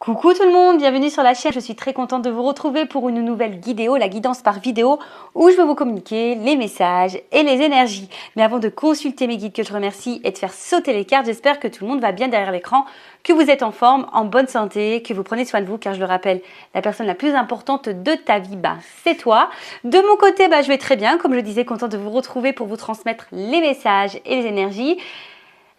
Coucou tout le monde, bienvenue sur la chaîne. Je suis très contente de vous retrouver pour une nouvelle vidéo, la guidance par vidéo, où je vais vous communiquer les messages et les énergies. Mais avant de consulter mes guides que je remercie et de faire sauter les cartes, j'espère que tout le monde va bien derrière l'écran, que vous êtes en forme, en bonne santé, que vous prenez soin de vous, car je le rappelle, la personne la plus importante de ta vie, c'est toi. De mon côté, je vais très bien, comme je le disais, contente de vous retrouver pour vous transmettre les messages et les énergies.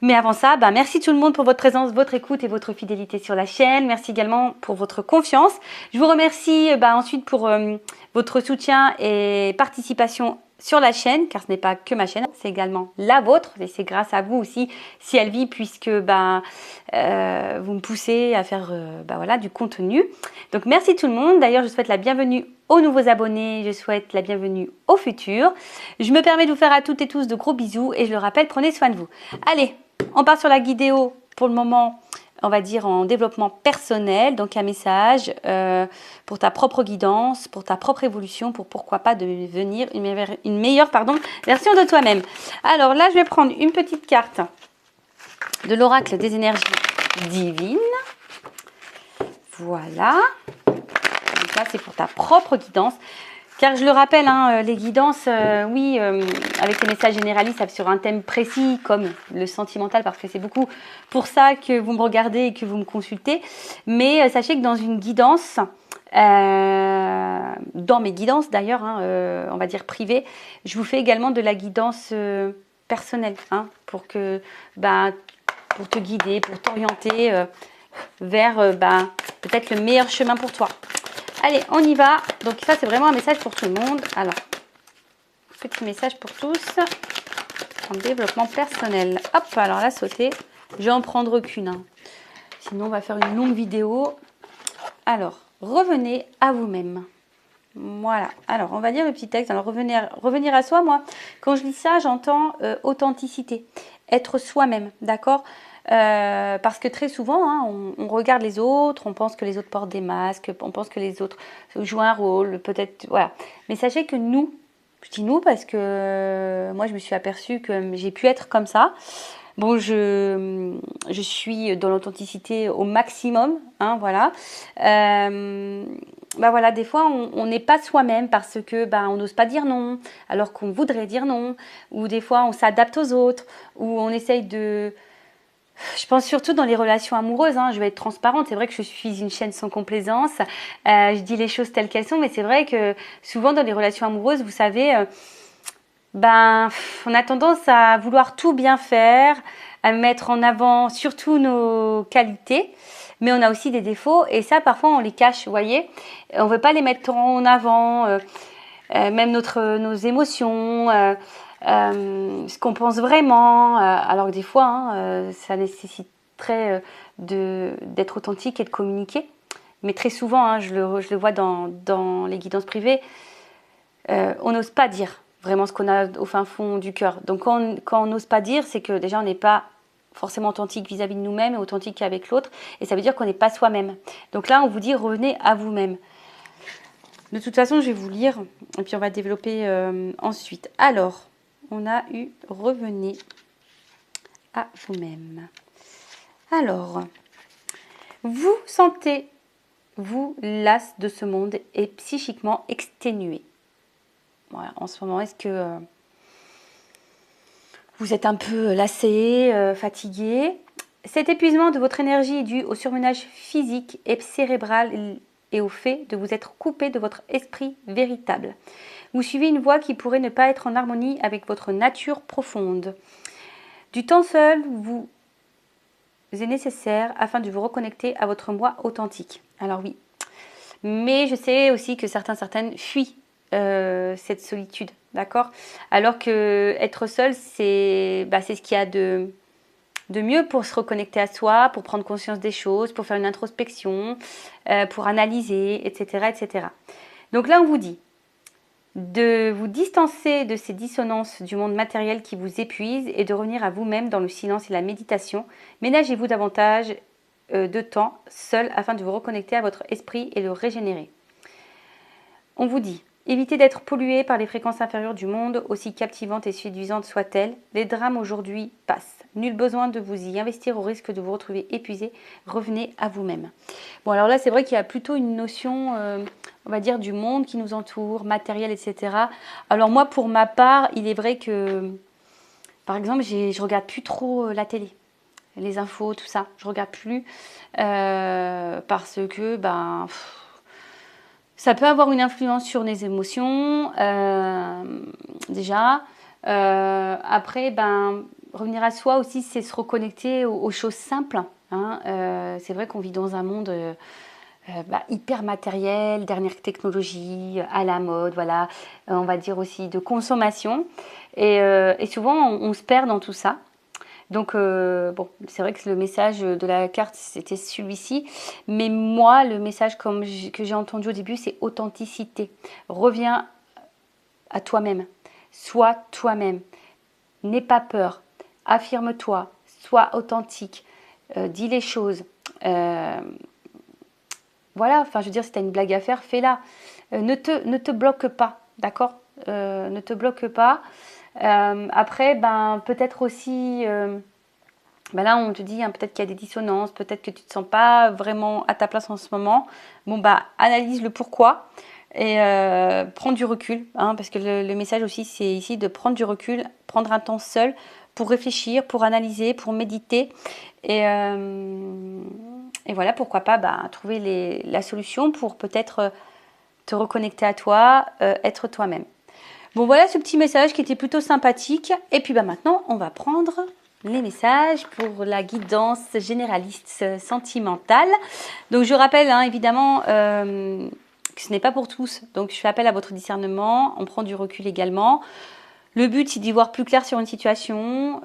Mais avant ça, merci tout le monde pour votre présence, votre écoute et votre fidélité sur la chaîne. Merci également pour votre confiance. Je vous remercie ensuite pour votre soutien et participation sur la chaîne, car ce n'est pas que ma chaîne, c'est également la vôtre. Et c'est grâce à vous aussi si elle vit, puisque vous me poussez à faire du contenu. Donc merci tout le monde. D'ailleurs, je souhaite la bienvenue aux nouveaux abonnés, je souhaite la bienvenue aux futurs. Je me permets de vous faire à toutes et tous de gros bisous et je le rappelle, prenez soin de vous. Allez, on part sur la guidéo pour le moment, on va dire en développement personnel, donc un message pour ta propre guidance, pour ta propre évolution, pour pourquoi pas devenir une meilleure version de toi-même. Alors là, je vais prendre une petite carte de l'oracle des énergies divines. Voilà. Donc là, c'est pour ta propre guidance. Car je le rappelle, les guidances, avec les messages généralistes sur un thème précis comme le sentimental, parce que c'est beaucoup pour ça que vous me regardez et que vous me consultez. Mais sachez que dans une guidance, dans mes guidances d'ailleurs, on va dire privées, je vous fais également de la guidance personnelle, pour te guider, pour t'orienter vers peut-être le meilleur chemin pour toi. Allez, on y va. Donc ça, c'est vraiment un message pour tout le monde. Alors, petit message pour tous en développement personnel. Hop, alors là, sauter. Je vais en prendre qu'une. Sinon, on va faire une longue vidéo. Alors, revenez à vous-même. Voilà. Alors, on va lire le petit texte. Alors, revenir à soi, moi, quand je lis ça, j'entends authenticité. Être soi-même, d'accord ? Parce que très souvent, on regarde les autres, on pense que les autres portent des masques, on pense que les autres jouent un rôle, peut-être, voilà. Mais sachez que nous, je dis nous parce que moi je me suis aperçue que j'ai pu être comme ça. Bon, je suis dans l'authenticité au maximum, voilà. Voilà, des fois on n'est pas soi-même parce que on n'ose pas dire non, alors qu'on voudrait dire non, ou des fois on s'adapte aux autres, ou on essaye de... Je pense surtout dans les relations amoureuses, je vais être transparente, c'est vrai que je suis une chaîne sans complaisance, je dis les choses telles qu'elles sont, mais c'est vrai que souvent dans les relations amoureuses, vous savez, on a tendance à vouloir tout bien faire, à mettre en avant surtout nos qualités, mais on a aussi des défauts, et ça parfois on les cache, vous voyez, on ne veut pas les mettre en avant, même nos émotions, ce qu'on pense vraiment, alors que des fois, ça nécessiterait d'être authentique et de communiquer. Mais très souvent, je le vois dans les guidances privées, on n'ose pas dire vraiment ce qu'on a au fin fond du cœur. Donc quand on n'ose pas dire, c'est que déjà on n'est pas forcément authentique vis-à-vis de nous-mêmes et authentique avec l'autre. Et ça veut dire qu'on n'est pas soi-même. Donc là, on vous dit revenez à vous-même. De toute façon, je vais vous lire et puis on va développer ensuite. Alors, on a eu revenez à vous-même. Alors, vous sentez-vous las de ce monde et psychiquement exténué. Voilà, en ce moment, est-ce que vous êtes un peu lassé, fatigué? Cet épuisement de votre énergie est dû au surmenage physique et cérébral et au fait de vous être coupé de votre esprit véritable. Vous suivez une voie qui pourrait ne pas être en harmonie avec votre nature profonde. Du temps seul vous est nécessaire afin de vous reconnecter à votre moi authentique. Alors oui, mais je sais aussi que certaines fuient cette solitude, d'accord? Alors que être seul, c'est ce qu'il y a de mieux pour se reconnecter à soi, pour prendre conscience des choses, pour faire une introspection, pour analyser, etc., etc. Donc là, on vous dit de vous distancer de ces dissonances du monde matériel qui vous épuisent et de revenir à vous-même dans le silence et la méditation. Ménagez-vous davantage de temps seul afin de vous reconnecter à votre esprit et le régénérer. On vous dit Évitez d'être pollué par les fréquences inférieures du monde, aussi captivantes et séduisantes soient-elles. Les drames aujourd'hui passent. Nul besoin de vous y investir au risque de vous retrouver épuisé. Revenez à vous-même. Bon, alors là, c'est vrai qu'il y a plutôt une notion, on va dire, du monde qui nous entoure, matériel, etc. Alors moi, pour ma part, il est vrai que, par exemple, je regarde plus trop la télé, les infos, tout ça. Je regarde plus parce que, ben... ça peut avoir une influence sur les émotions, déjà. Après, ben, revenir à soi aussi, c'est se reconnecter aux choses simples. Hein. C'est vrai qu'on vit dans un monde hyper matériel, dernière technologie, à la mode, voilà. On va dire aussi de consommation. Et souvent, on se perd dans tout ça. Donc, bon, c'est vrai que le message de la carte, c'était celui-ci. Mais moi, le message que j'ai entendu au début, c'est authenticité. Reviens à toi-même. Sois toi-même. N'aie pas peur. Affirme-toi. Sois authentique. Dis les choses. Voilà, enfin, je veux dire, si tu as une blague à faire, fais-la. Ne te bloque pas, d'accord. Ne te bloque pas. Après, ben, peut-être aussi... ben là, on te dit hein, peut-être qu'il y a des dissonances, peut-être que tu ne te sens pas vraiment à ta place en ce moment. Bon, bah, analyse le pourquoi et prends du recul. Hein, parce que le message aussi, c'est ici de prendre du recul, prendre un temps seul pour réfléchir, pour analyser, pour méditer. Et voilà, pourquoi pas trouver la solution pour peut-être te reconnecter à toi, être toi-même. Bon, voilà ce petit message qui était plutôt sympathique. Et puis maintenant, on va prendre les messages pour la guidance généraliste sentimentale. Donc, je rappelle évidemment que ce n'est pas pour tous. Donc, je fais appel à votre discernement. On prend du recul également. Le but, c'est d'y voir plus clair sur une situation,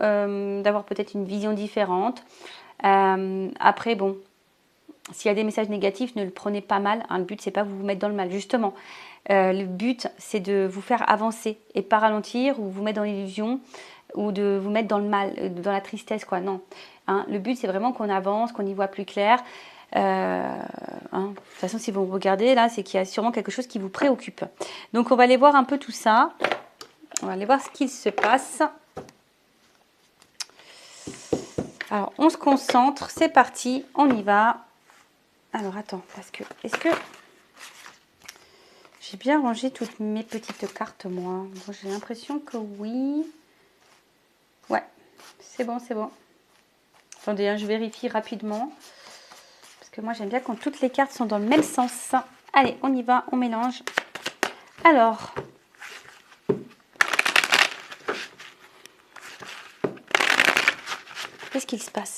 d'avoir peut-être une vision différente. Après, bon, s'il y a des messages négatifs, ne le prenez pas mal. Hein. Le but, c'est pas vous mettre dans le mal, justement. Le but, c'est de vous faire avancer et pas ralentir ou vous mettre dans l'illusion ou de vous mettre dans le mal, dans la tristesse, quoi. Non. Hein, le but, c'est vraiment qu'on avance, qu'on y voit plus clair. De toute façon, si vous regardez, là, c'est qu'il y a sûrement quelque chose qui vous préoccupe. Donc, on va aller voir un peu tout ça. On va aller voir ce qu'il se passe. Alors, on se concentre. C'est parti. On y va. Alors, attends, parce que... Est-ce que... J'ai bien rangé toutes mes petites cartes, moi. Bon, j'ai l'impression que oui. Ouais, c'est bon, c'est bon. Attendez, hein, je vérifie rapidement. Parce que moi, j'aime bien quand toutes les cartes sont dans le même sens. Allez, on y va, on mélange. Alors. Qu'est-ce qu'il se passe ?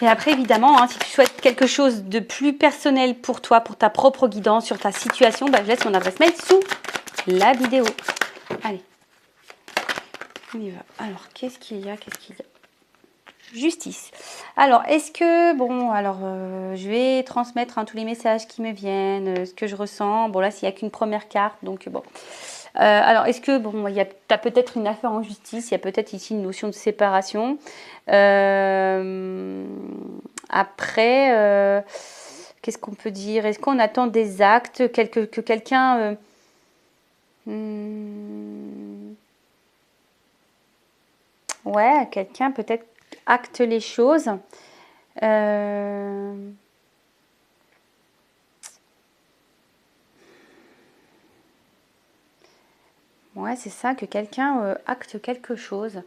Et après, évidemment, hein, si tu souhaites quelque chose de plus personnel pour toi, pour ta propre guidance sur ta situation, je laisse mon adresse mail sous la vidéo. Allez, on y va. Alors, qu'est-ce qu'il y a ? Justice. Alors, est-ce que... Bon, alors, je vais transmettre tous les messages qui me viennent, ce que je ressens. Bon, là, s'il n'y a qu'une première carte, donc bon... alors, est-ce que, bon, tu as peut-être une affaire en justice, il y a peut-être ici une notion de séparation. Après, qu'est-ce qu'on peut dire? Est-ce qu'on attend des actes, que quelqu'un... ouais, quelqu'un peut-être acte les choses. Ouais, c'est ça, que quelqu'un acte quelque chose.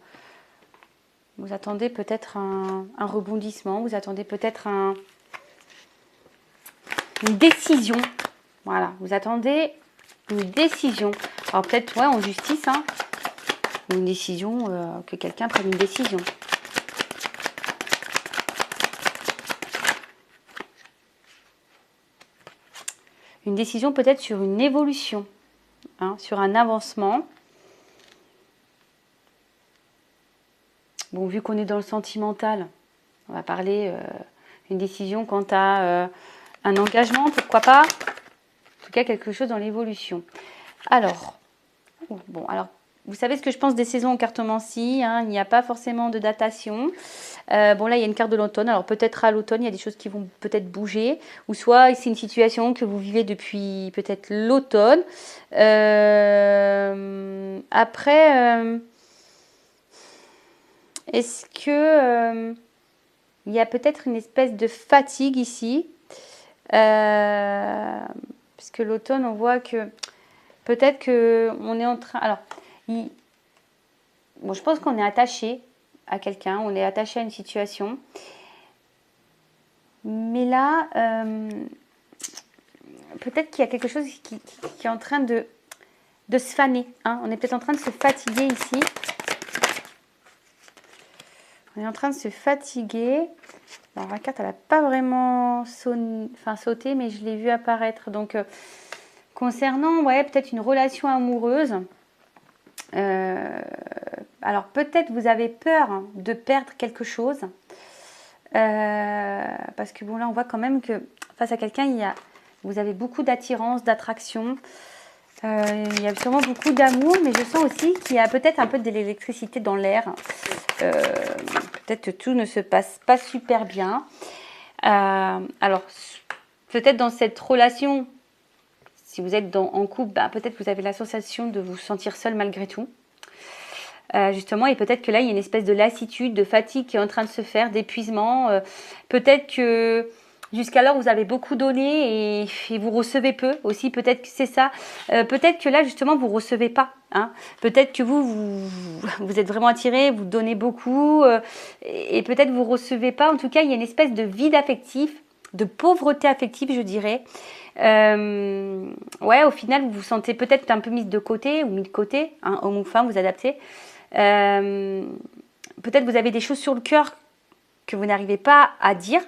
Vous attendez peut-être un rebondissement, vous attendez peut-être une décision. Voilà, vous attendez une décision. Alors peut-être, ouais, en justice, hein, une décision, que quelqu'un prenne une décision. Une décision peut-être sur une évolution, hein, sur un avancement. Bon, vu qu'on est dans le sentimental, on va parler une décision quant à un engagement, pourquoi pas. En tout cas, quelque chose dans l'évolution. Alors, bon, alors, vous savez ce que je pense des saisons en cartomancie, hein, il n'y a pas forcément de datation. Bon, là, il y a une carte de l'automne. Alors, peut-être à l'automne, il y a des choses qui vont peut-être bouger. Ou soit, c'est une situation que vous vivez depuis peut-être l'automne. Après, est-ce que il y a peut-être une espèce de fatigue ici puisque l'automne, on voit que peut-être qu'on est en train... Alors, bon, je pense qu'on est attaché à quelqu'un, on est attaché à une situation. Mais là, peut-être qu'il y a quelque chose qui est en train de se faner. Hein. On est peut-être en train de se fatiguer ici. On est en train de se fatiguer. Alors, la carte, elle n'a pas vraiment sauté, mais je l'ai vu apparaître. Donc, concernant, ouais, peut-être une relation amoureuse, alors peut-être vous avez peur de perdre quelque chose. Parce que bon, là, on voit quand même que face à quelqu'un, vous avez beaucoup d'attirance, d'attraction. Il y a sûrement beaucoup d'amour, mais je sens aussi qu'il y a peut-être un peu de l'électricité dans l'air. Peut-être que tout ne se passe pas super bien. Alors, peut-être dans cette relation, si vous êtes en couple, bah, peut-être que vous avez la sensation de vous sentir seul malgré tout. Justement, et peut-être que là, il y a une espèce de lassitude, de fatigue qui est en train de se faire, d'épuisement. Peut-être que jusqu'alors, vous avez beaucoup donné et vous recevez peu aussi. Peut-être que c'est ça. Peut-être que là, justement, vous recevez pas. Hein. Peut-être que vous êtes vraiment attiré, vous donnez beaucoup et peut-être vous recevez pas. En tout cas, il y a une espèce de vide affectif, de pauvreté affective, je dirais. Ouais, au final, vous vous sentez peut-être un peu mise de côté ou mis de côté, hein, homme ou femme, vous adaptez. Peut-être vous avez des choses sur le cœur que vous n'arrivez pas à dire,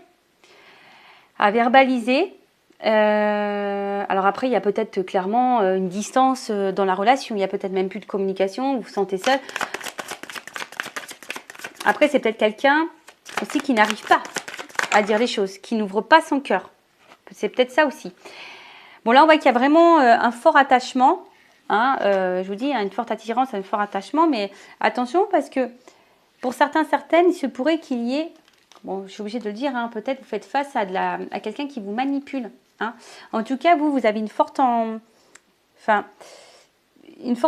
à verbaliser. Alors après, il y a peut-être clairement une distance dans la relation. Il y a peut-être même plus de communication. Vous vous sentez seul. Après, c'est peut-être quelqu'un aussi qui n'arrive pas à dire les choses, qui n'ouvre pas son cœur. C'est peut-être ça aussi. Bon, là, on voit qu'il y a vraiment un fort attachement. Hein, je vous dis, une forte attirance, un fort attachement. Mais attention, parce que pour certaines, il se pourrait qu'il y ait... Bon, je suis obligée de le dire, hein, peut-être vous faites face à quelqu'un qui vous manipule. Hein. En tout cas, vous avez une forte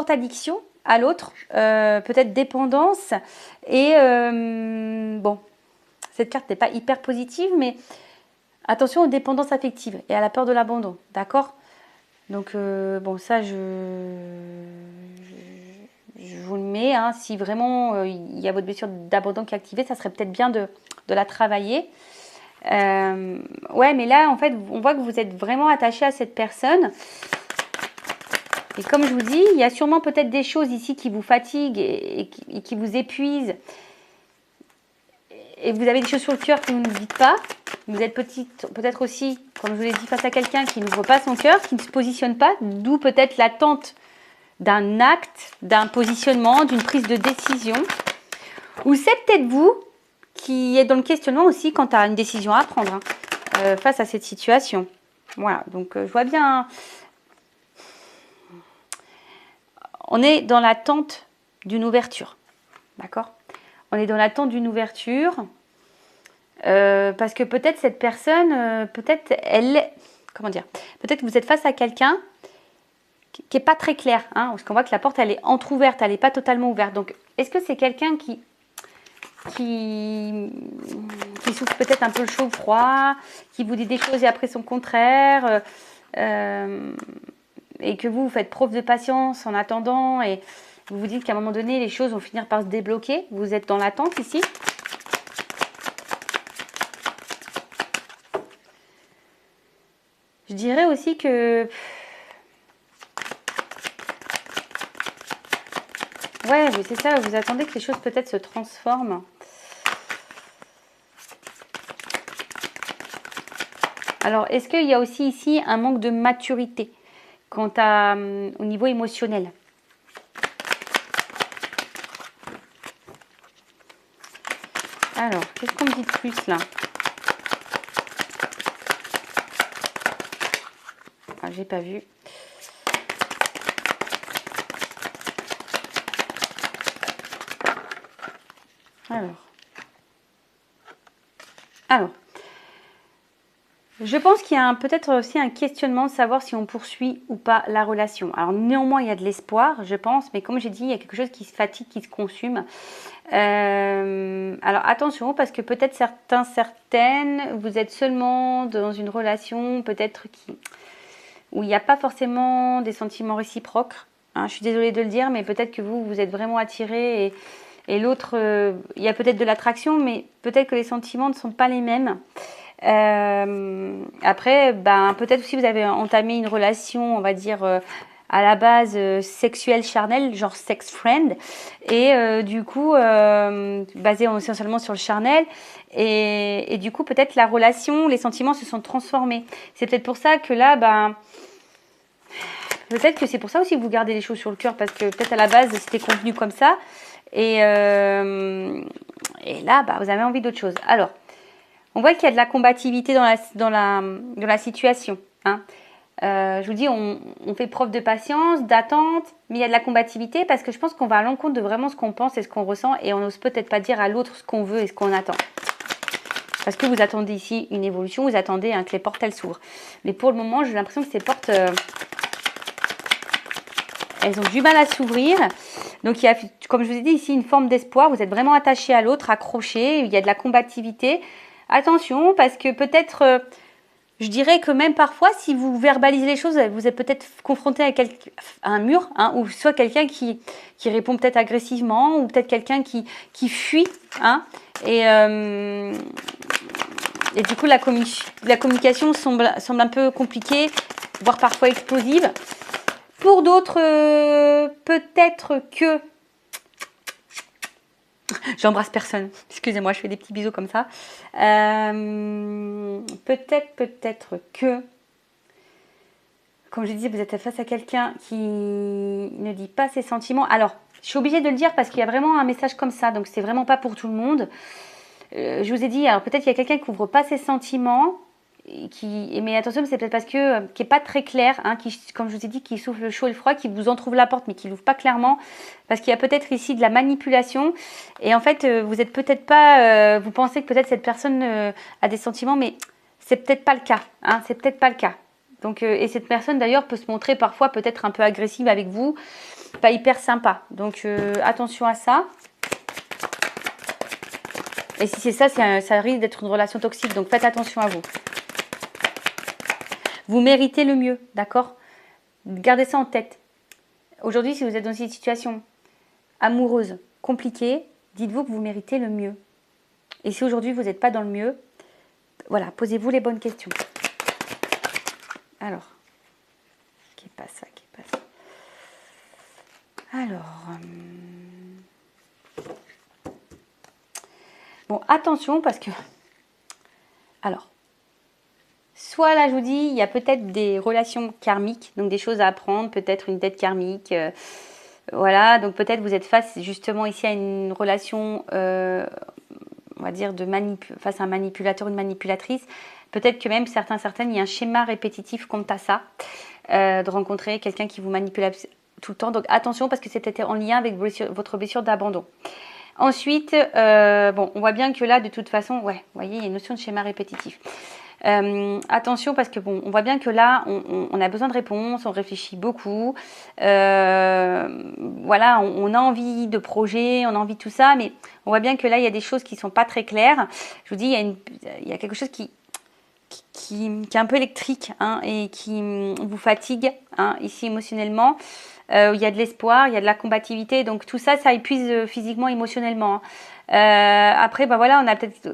addiction à l'autre, peut-être dépendance. Et bon, cette carte n'est pas hyper positive, mais attention aux dépendances affectives et à la peur de l'abandon, d'accord? Donc, bon, ça, je vous le mets. Hein, si vraiment il y a votre blessure d'abandon qui est activée, ça serait peut-être bien de la travailler. Ouais, mais là, en fait, on voit que vous êtes vraiment attaché à cette personne. Et comme je vous dis, il y a sûrement peut-être des choses ici qui vous fatiguent et qui vous épuisent. Et vous avez des choses sur le cœur que vous ne dites pas. Vous êtes peut-être aussi, comme je vous l'ai dit, face à quelqu'un qui n'ouvre pas son cœur, qui ne se positionne pas, d'où peut-être l'attente d'un acte, d'un positionnement, d'une prise de décision. Ou c'est peut-être vous qui êtes dans le questionnement aussi quant à une décision à prendre face à cette situation. Voilà, donc je vois bien... On est dans l'attente d'une ouverture, d'accord? On est dans l'attente d'une ouverture parce que peut-être cette personne, peut-être que vous êtes face à quelqu'un qui n'est pas très clair, hein, parce qu'on voit que la porte elle est entrouverte, elle n'est pas totalement ouverte. Donc, est-ce que c'est quelqu'un qui souffre peut-être un peu le chaud, le froid, qui vous dit des choses et après son contraire, et que vous faites preuve de patience en attendant et vous vous dites qu'à un moment donné, les choses vont finir par se débloquer. Vous êtes dans l'attente ici. Je dirais aussi que... Ouais, mais c'est ça, vous attendez que les choses peut-être se transforment. Alors, est-ce qu'il y a aussi ici un manque de maturité quant au niveau émotionnel? Alors, qu'est-ce qu'on me dit de plus là? Ah, j'ai pas vu. Alors, je pense qu'il y a peut-être aussi un questionnement de savoir si on poursuit ou pas la relation. Alors néanmoins, il y a de l'espoir, je pense, mais comme j'ai dit, il y a quelque chose qui se fatigue, qui se consume. Alors attention, parce que peut-être certaines, vous êtes seulement dans une relation peut-être où il n'y a pas forcément des sentiments réciproques. Hein, je suis désolée de le dire, mais peut-être que vous êtes vraiment attiré et l'autre, il y a peut-être de l'attraction, mais peut-être que les sentiments ne sont pas les mêmes. Après, peut-être aussi vous avez entamé une relation, on va dire, à la base sexuelle charnelle, genre sex friend, et du coup, basée essentiellement sur le charnel, et du coup, peut-être la relation, les sentiments se sont transformés. C'est peut-être pour ça que là, peut-être que c'est pour ça aussi que vous gardez les choses sur le cœur, parce que peut-être à la base, c'était convenu comme ça, et là, vous avez envie d'autre chose. Alors, on voit qu'il y a de la combativité dans la situation. Hein. Je vous dis, on fait preuve de patience, d'attente, mais il y a de la combativité parce que je pense qu'on va à l'encontre de vraiment ce qu'on pense et ce qu'on ressent et on n'ose peut-être pas dire à l'autre ce qu'on veut et ce qu'on attend. Parce que vous attendez ici une évolution, vous attendez que les portes elles s'ouvrent. Mais pour le moment, j'ai l'impression que ces portes, elles ont du mal à s'ouvrir. Donc il y a, comme je vous ai dit ici, une forme d'espoir. Vous êtes vraiment attaché à l'autre, accroché. Il y a de la combativité. Attention, parce que peut-être, je dirais que même parfois, si vous verbalisez les choses, vous êtes peut-être confronté à un mur, hein, ou soit quelqu'un qui répond peut-être agressivement, ou peut-être quelqu'un qui fuit. Hein, et du coup, la communication semble un peu compliquée, voire parfois explosive. Pour d'autres, peut-être que... J'embrasse personne. Excusez-moi, je fais des petits bisous comme ça. Peut-être que, comme je disais, vous êtes face à quelqu'un qui ne dit pas ses sentiments. Alors, je suis obligée de le dire parce qu'il y a vraiment un message comme ça. Donc, c'est vraiment pas pour tout le monde. Je vous ai dit, alors peut-être qu'il y a quelqu'un qui couvre pas ses sentiments. Mais attention, c'est peut-être parce qui est pas très clair, hein, comme je vous ai dit, qui souffle le chaud et le froid, qui vous entrouvre la porte, mais qui l'ouvre pas clairement, parce qu'il y a peut-être ici de la manipulation. Et en fait, vous êtes peut-être pas, vous pensez que peut-être cette personne a des sentiments, mais c'est peut-être pas le cas. Hein, c'est peut-être pas le cas. Donc, et cette personne d'ailleurs peut se montrer parfois peut-être un peu agressive avec vous, pas hyper sympa. Donc attention à ça. Et si c'est ça, ça risque d'être une relation toxique. Donc faites attention à vous. Vous méritez le mieux, d'accord? Gardez ça en tête. Aujourd'hui, si vous êtes dans une situation amoureuse compliquée, dites-vous que vous méritez le mieux. Et si aujourd'hui vous n'êtes pas dans le mieux, voilà, posez-vous les bonnes questions. Alors, qui passe ça, qui passe. Alors, bon, attention parce que, alors, soit là, je vous dis, il y a peut-être des relations karmiques, donc des choses à apprendre, peut-être une dette karmique. Voilà, donc peut-être vous êtes face justement ici à une relation, on va dire, face à un manipulateur ou une manipulatrice. Peut-être que même certaines, il y a un schéma répétitif quant à ça, de rencontrer quelqu'un qui vous manipule tout le temps. Donc attention parce que c'est peut-être en lien avec votre blessure d'abandon. Ensuite, on voit bien que là, de toute façon, ouais, vous voyez, il y a une notion de schéma répétitif. Attention parce que on voit bien que là on a besoin de réponses, on réfléchit beaucoup, voilà, on a envie de projets, on a envie de tout ça, mais on voit bien que là il y a des choses qui sont pas très claires. Je vous dis, il y a quelque chose qui est un peu électrique, hein, et qui vous fatigue, hein, ici émotionnellement. Il y a de l'espoir, il y a de la combativité, donc tout ça, ça épuise physiquement, émotionnellement. Hein. Après, voilà, on a peut-être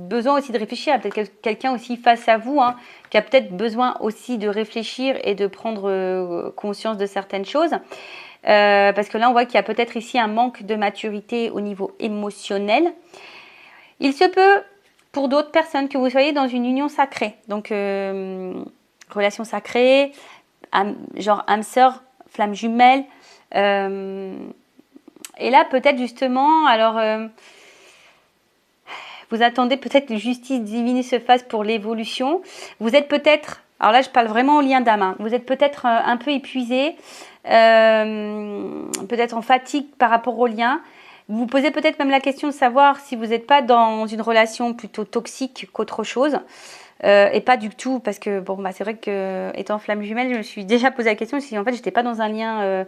besoin aussi de réfléchir. Il y a peut-être quelqu'un aussi face à vous, hein, qui a peut-être besoin aussi de réfléchir et de prendre conscience de certaines choses. Parce que là, on voit qu'il y a peut-être ici un manque de maturité au niveau émotionnel. Il se peut, pour d'autres personnes, que vous soyez dans une union sacrée. Donc, relation sacrée, genre âme sœur, flamme jumelle. Et là, peut-être justement, alors... vous attendez peut-être que justice divine se fasse pour l'évolution. Vous êtes peut-être, alors là je parle vraiment au lien d'âme, hein, vous êtes peut-être un peu épuisé, peut-être en fatigue par rapport au lien, Vous vous posez peut-être même la question de savoir si vous n'êtes pas dans une relation plutôt toxique qu'autre chose. Et pas du tout, parce que bon, bah, c'est vrai que étant flamme jumelle, je me suis déjà posé la question si en fait j'étais pas dans un lien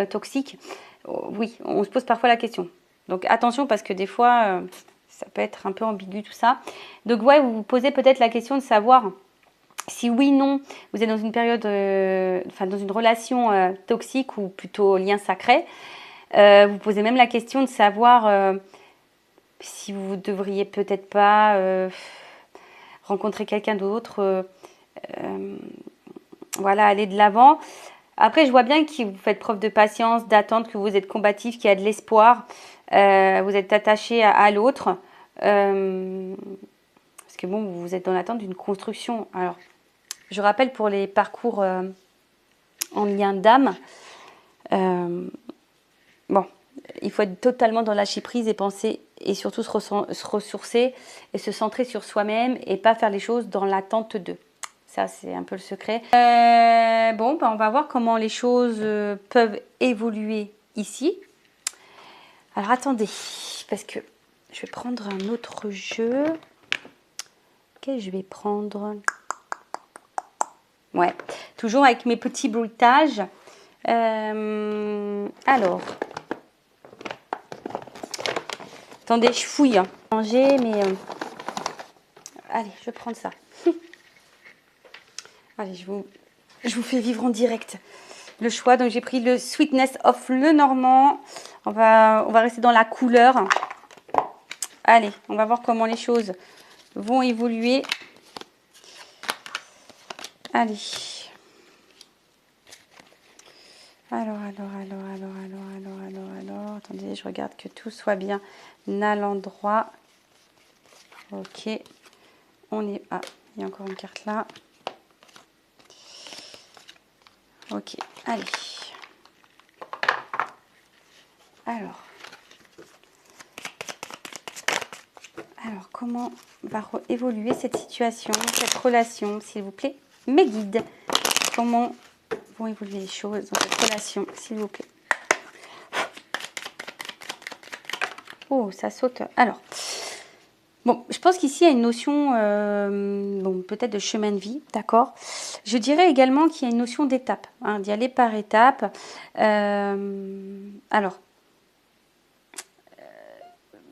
toxique. Oui, on se pose parfois la question. Donc attention, parce que des fois, ça peut être un peu ambigu tout ça. Donc ouais, vous vous posez peut-être la question de savoir si oui, non, vous êtes dans une période, enfin dans une relation toxique ou plutôt lien sacré. Vous posez même la question de savoir si vous devriez peut-être pas rencontrer quelqu'un d'autre, voilà, aller de l'avant. Après, je vois bien que vous faites preuve de patience, d'attente, que vous êtes combatif, qu'il y a de l'espoir, vous êtes attaché à l'autre. Parce que bon, vous êtes dans l'attente d'une construction. Alors, je rappelle pour les parcours en lien d'âme, bon, il faut être totalement dans lâcher prise et penser et surtout se ressourcer et se centrer sur soi-même et pas faire les choses dans l'attente d'eux. Ça, c'est un peu le secret. Bon, ben, on va voir comment les choses peuvent évoluer ici. Alors, attendez, parce que je vais prendre un autre jeu. Quel je vais prendre? Ouais, toujours avec mes petits bruitages. Alors, attendez, je fouille. Manger, mais allez, je vais prendre ça. Allez, je vous fais vivre en direct le choix. Donc j'ai pris le Sweetness of Lenormand. On va rester dans la couleur. Allez, on va voir comment les choses vont évoluer. Allez. Alors. Attendez, je regarde que tout soit bien à l'endroit. Ok. On est... Ah, il y a encore une carte là. Ok, allez. Alors comment va évoluer cette situation, cette relation, s'il vous plaît? Mes guides, comment vont évoluer les choses dans cette relation, s'il vous plaît? Oh, ça saute. Alors, bon, je pense qu'ici, il y a une notion, bon, peut-être de chemin de vie, d'accord? Je dirais également qu'il y a une notion d'étape, hein, d'y aller par étapes. Alors,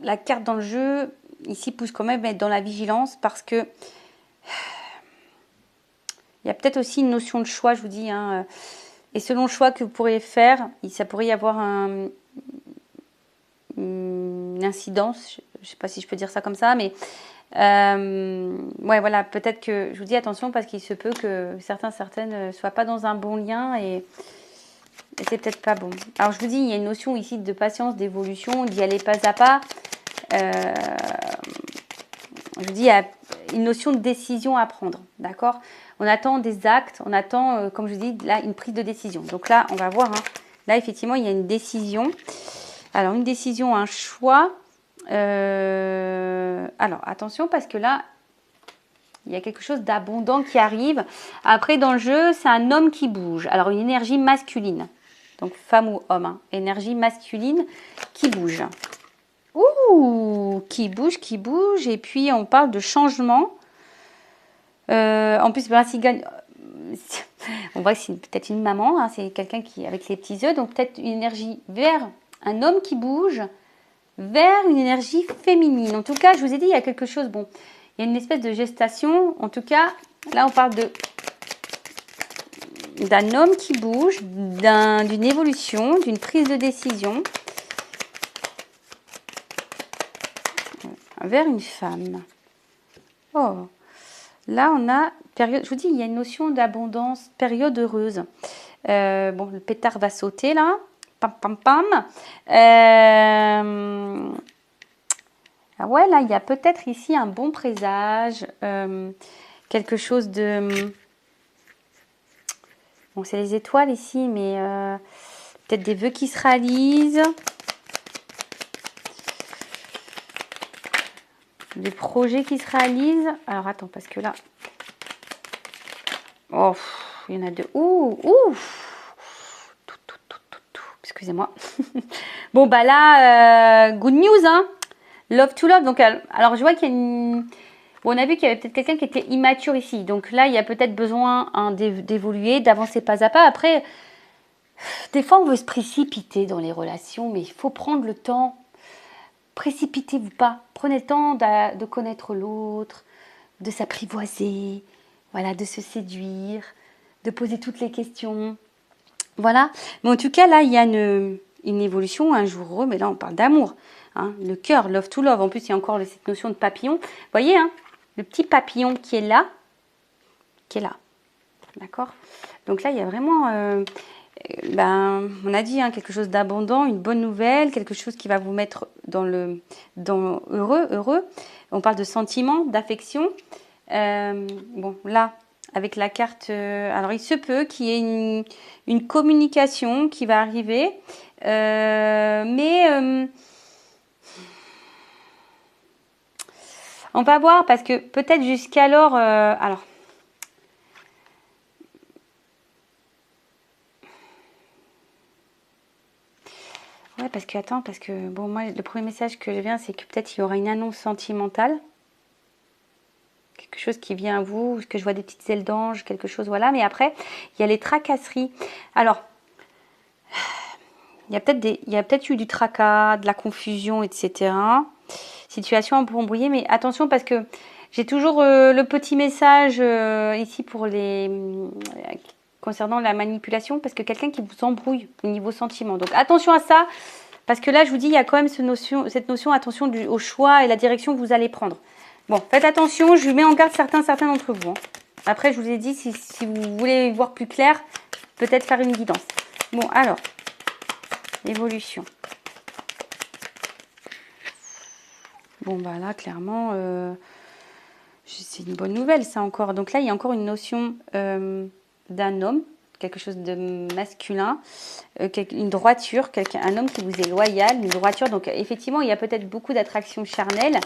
la carte dans le jeu, ici, pousse quand même à être dans la vigilance parce que il y a peut-être aussi une notion de choix, je vous dis, hein, et selon le choix que vous pourriez faire, ça pourrait y avoir une incidence, je ne sais pas si je peux dire ça comme ça, mais ouais, voilà, peut-être que, je vous dis attention parce qu'il se peut que certaines ne soient pas dans un bon lien et c'est peut-être pas bon. Alors je vous dis, il y a une notion ici de patience, d'évolution, d'y aller pas à pas. Je vous dis, il y a une notion de décision à prendre, d'accord? On attend des actes, on attend, comme je vous dis, là, une prise de décision. Donc là, on va voir, hein, là, effectivement, il y a une décision. Alors, une décision, un choix. Alors, attention, parce que là, il y a quelque chose d'abondant qui arrive. Après, dans le jeu, c'est un homme qui bouge. Alors, une énergie masculine. Donc, femme ou homme, hein, énergie masculine qui bouge. Ouh, qui bouge. Et puis, on parle de changement. En plus, ben, on voit que c'est peut-être une maman, hein, c'est quelqu'un qui avec les petits œufs, donc peut-être une énergie vers un homme qui bouge, vers une énergie féminine. En tout cas, je vous ai dit, il y a quelque chose, bon, il y a une espèce de gestation. En tout cas, là, on parle d'un homme qui bouge, d'une évolution, d'une prise de décision vers une femme. Oh, là, on a période. Je vous dis, il y a une notion d'abondance, période heureuse. Bon, le pétard va sauter là. Pam, pam, pam. Ah ouais, là, il y a peut-être ici un bon présage. Quelque chose de... Bon, c'est les étoiles ici, mais peut-être des vœux qui se réalisent. Des projets qui se réalisent. Alors, attends, parce que là... Oh, il y en a deux. Ouh. Excusez-moi. Bon, bah là, good news, hein. Love to love. Donc, alors, je vois qu'il y a une... Bon, on a vu qu'il y avait peut-être quelqu'un qui était immature ici. Donc là, il y a peut-être besoin hein, d'évoluer, d'avancer pas à pas. Après, des fois, on veut se précipiter dans les relations, mais il faut prendre le temps. Précipitez-vous pas. Prenez le temps de connaître l'autre, de s'apprivoiser, voilà, de se séduire, de poser toutes les questions. Voilà. Mais en tout cas, là, il y a une évolution, un jour heureux, mais là, on parle d'amour. Hein, le cœur, love to love. En plus, il y a encore cette notion de papillon. Vous voyez, hein, le petit papillon qui est là. D'accord. Donc là, il y a vraiment, on a dit, hein, quelque chose d'abondant, une bonne nouvelle, quelque chose qui va vous mettre dans heureux. On parle de sentiments, d'affection. Bon, là, avec la carte, alors il se peut qu'il y ait une communication qui va arriver, mais on va voir parce que peut-être jusqu'alors, alors. Ouais, parce que bon, moi, le premier message que je viens, c'est que peut-être il y aura une annonce sentimentale. Quelque chose qui vient à vous, que je vois des petites ailes d'ange, quelque chose, voilà. Mais après, il y a les tracasseries. Alors, il y a peut-être eu du tracas, de la confusion, etc. Situation un peu embrouillée, mais attention parce que j'ai toujours le petit message ici pour concernant la manipulation, parce que quelqu'un qui vous embrouille au niveau sentiment. Donc attention à ça, parce que là, je vous dis, il y a quand même cette notion, attention au choix et la direction que vous allez prendre. Bon, faites attention, je mets en garde certains d'entre vous. Hein. Après, je vous ai dit, si vous voulez voir plus clair, peut-être faire une guidance. Bon, alors, évolution. Bon, bah là, clairement, c'est une bonne nouvelle, ça encore. Donc là, il y a encore une notion d'un homme, quelque chose de masculin, une droiture, un homme qui vous est loyal, une droiture. Donc effectivement, il y a peut-être beaucoup d'attraction charnelle.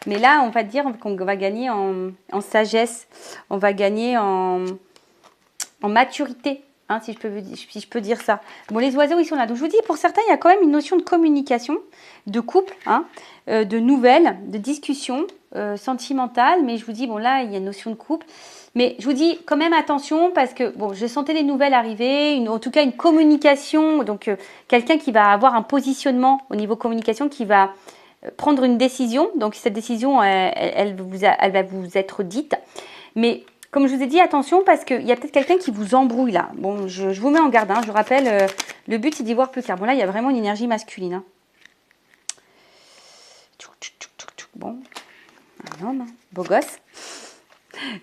Mais là, on va dire qu'on va gagner en sagesse, on va gagner en maturité, hein, si je peux dire ça. Bon, les oiseaux, ils sont là. Donc, je vous dis, pour certains, il y a quand même une notion de communication, de couple, hein, de nouvelles, de discussion sentimentale. Mais je vous dis, bon, là, il y a une notion de couple. Mais je vous dis quand même attention parce que, bon, je sentais les nouvelles arriver, en tout cas une communication. Donc, quelqu'un qui va avoir un positionnement au niveau communication, qui va prendre une décision. Donc, cette décision, elle va vous être dite. Mais comme je vous ai dit, attention parce qu'il y a peut-être quelqu'un qui vous embrouille là. Bon, je vous mets en garde. Hein, je vous rappelle, le but, c'est d'y voir plus clair. Bon, là, il y a vraiment une énergie masculine. Hein. Bon, un homme, beau gosse.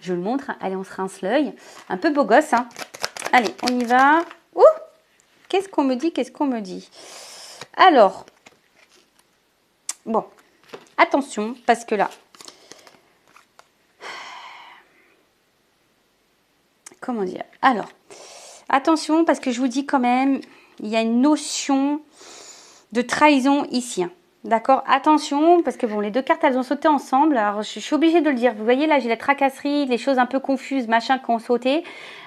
Je le montre. Hein. Allez, on se rince l'œil. Un peu beau gosse. Hein. Allez, on y va. Ouh, qu'est-ce qu'on me dit Alors, bon, attention parce que là, comment dire? Alors, attention parce que je vous dis quand même, il y a une notion de trahison ici. Hein. D'accord? Attention parce que bon, les deux cartes, elles ont sauté ensemble. Alors, je suis obligée de le dire. Vous voyez là, j'ai la tracasserie, les choses un peu confuses, machin, qui ont sauté.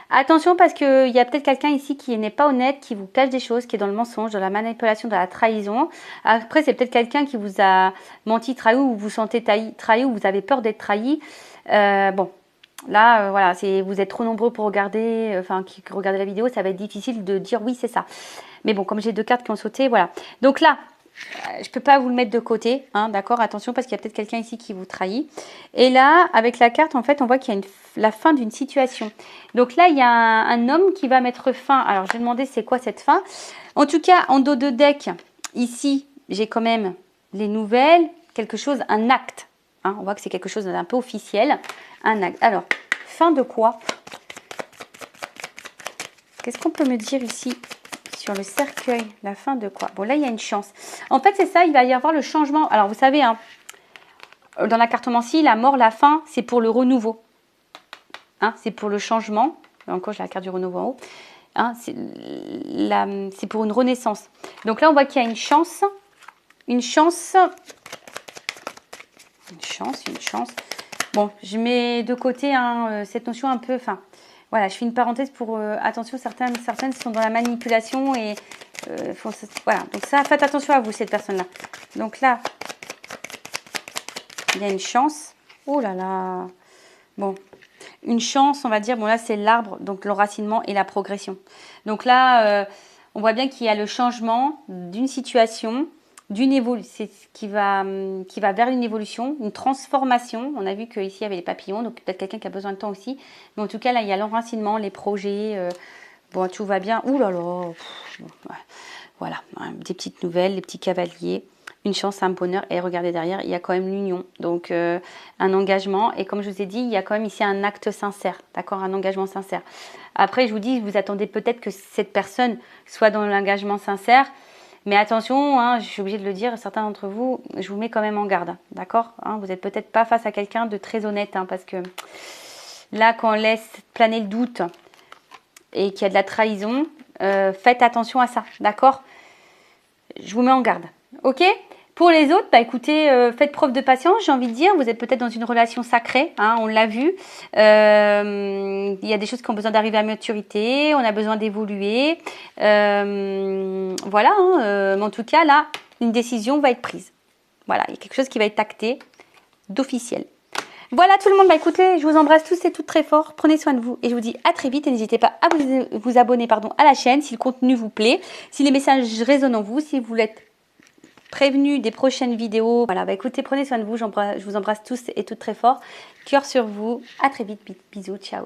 Attention parce qu'il y a peut-être quelqu'un ici qui n'est pas honnête, qui vous cache des choses, qui est dans le mensonge, dans la manipulation, dans la trahison. Après, c'est peut-être quelqu'un qui vous a menti, trahi, ou vous vous sentez trahi, ou vous avez peur d'être trahi. Bon. Là, voilà, vous êtes trop nombreux pour regarder, qui regardez la vidéo, ça va être difficile de dire oui, c'est ça. Mais bon, comme j'ai deux cartes qui ont sauté, voilà. Donc là, je ne peux pas vous le mettre de côté, hein, d'accord? Attention, parce qu'il y a peut-être quelqu'un ici qui vous trahit. Et là, avec la carte, en fait, on voit qu'il y a la fin d'une situation. Donc là, il y a un homme qui va mettre fin. Alors, je vais demander c'est quoi cette fin. En tout cas, en dos de deck, ici, j'ai quand même les nouvelles, quelque chose, un acte. Hein, on voit que c'est quelque chose d'un peu officiel. Un acte. Alors, fin de quoi? Qu'est-ce qu'on peut me dire ici sur le cercueil? La fin de quoi? Bon, là, il y a une chance. En fait, c'est ça, il va y avoir le changement. Alors, vous savez, hein, dans la cartomancie, la mort, la fin, c'est pour le renouveau. Hein, c'est pour le changement. Encore, j'ai la carte du renouveau en haut. Hein, c'est pour une renaissance. Donc là, on voit qu'il y a une chance. Une chance. Une chance. Bon, je mets de côté hein, cette notion un peu... Voilà, je fais une parenthèse pour... attention, certaines sont dans la manipulation et Voilà, donc ça, faites attention à vous, cette personne-là. Donc là, il y a une chance. Oh là là. Bon, une chance, on va dire. Bon, là, c'est l'arbre, donc l'enracinement et la progression. Donc là, on voit bien qu'il y a le changement d'une situation, d'une évolution, c'est ce qui va vers une évolution, une transformation. On a vu qu'ici, il y avait les papillons, donc peut-être quelqu'un qui a besoin de temps aussi. Mais en tout cas, là, il y a l'enracinement, les projets. Bon, tout va bien. Ouh là là. Voilà, des petites nouvelles, les petits cavaliers. Une chance, un bonheur. Et regardez derrière, il y a quand même l'union. Donc, un engagement. Et comme je vous ai dit, il y a quand même ici un acte sincère. D'accord, un engagement sincère. Après, je vous dis, vous attendez peut-être que cette personne soit dans l'engagement sincère. Mais attention, hein, je suis obligée de le dire, certains d'entre vous, je vous mets quand même en garde. D'accord, hein, vous n'êtes peut-être pas face à quelqu'un de très honnête. Hein, parce que là, quand on laisse planer le doute et qu'il y a de la trahison, faites attention à ça. D'accord, je vous mets en garde. Ok. Pour les autres, bah écoutez, faites preuve de patience, j'ai envie de dire. Vous êtes peut-être dans une relation sacrée, hein, on l'a vu. Il y a des choses qui ont besoin d'arriver à maturité, on a besoin d'évoluer. Voilà, hein, mais en tout cas, là, une décision va être prise. Voilà, il y a quelque chose qui va être acté d'officiel. Voilà tout le monde, bah écoutez, je vous embrasse tous et toutes très fort. Prenez soin de vous et je vous dis à très vite. Et n'hésitez pas à vous abonner à la chaîne si le contenu vous plaît, si les messages résonnent en vous, si vous l'êtes prévenu des prochaines vidéos. Voilà, bah écoutez, prenez soin de vous, je vous embrasse tous et toutes très fort. Cœur sur vous, à très vite, bisous, ciao.